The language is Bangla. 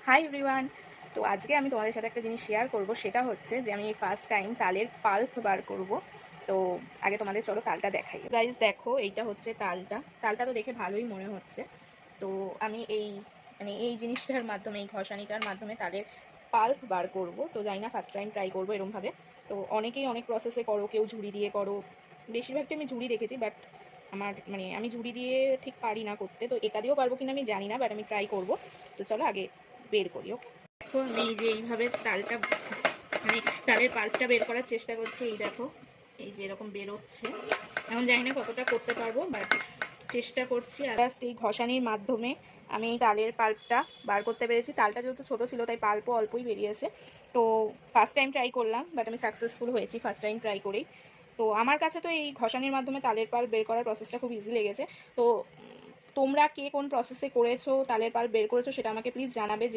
Hi everyone. তো আজকে আমি তোমাদের সাথে একটা জিনিস শেয়ার করব, সেটা হচ্ছে যে আমি ফার্স্ট টাইম তালের পাল্প বার করব। তো আগে তোমাদের চলো তালটা দেখাই। গাইজ দেখো, এইটা হচ্ছে তালটা তো দেখে ভালোই মনে হচ্ছে। তো আমি এই জিনিসটার মাধ্যমে, এই ঘষানিটার মাধ্যমে তালের পাল্প বার করব। তো জানি না, ফার্স্ট টাইম ট্রাই করবো এরমভাবে। তো অনেকেই অনেক প্রসেসে করো, কেউ ঝুড়ি দিয়ে করো, বেশিরভাগটা আমি ঝুড়ি দেখেছি, বাট আমি ঝুড়ি দিয়ে ঠিক পারি না করতে। তো এটা দিয়েও পারবো কিনা আমি জানি না, বাট আমি ট্রাই করব। তো চলো আগে বের করি। ওকে, দেখো আমি এই যে এইভাবে তালের পাল্পটা বের করার চেষ্টা করছি। এই দেখো, এই যে এরকম বেরোচ্ছে। এখন জানি না কতটা করতে পারবো, বাট চেষ্টা করছি। আর জাস্ট এই ঘষানির মাধ্যমে আমি এই তালের পাল্পটা বার করতে পেরেছি। তালটা যেহেতু ছোটো ছিল, তাই পাল্পও অল্পই বেরিয়েছে। তো ফার্স্ট টাইম ট্রাই করলাম, বাট আমি সাকসেসফুল হয়েছি ফার্স্ট টাইম ট্রাই করেই। তো আমার কাছে তো এই ঘষানির মাধ্যমে তালের পাল্প বের করার প্রসেসটা খুব ইজি লেগেছে। তো তোমরা কে কোন প্রসেসে করেছো, তালের পাল্প বের করেছো, সেটা আমাকে প্লিজ জানাবে।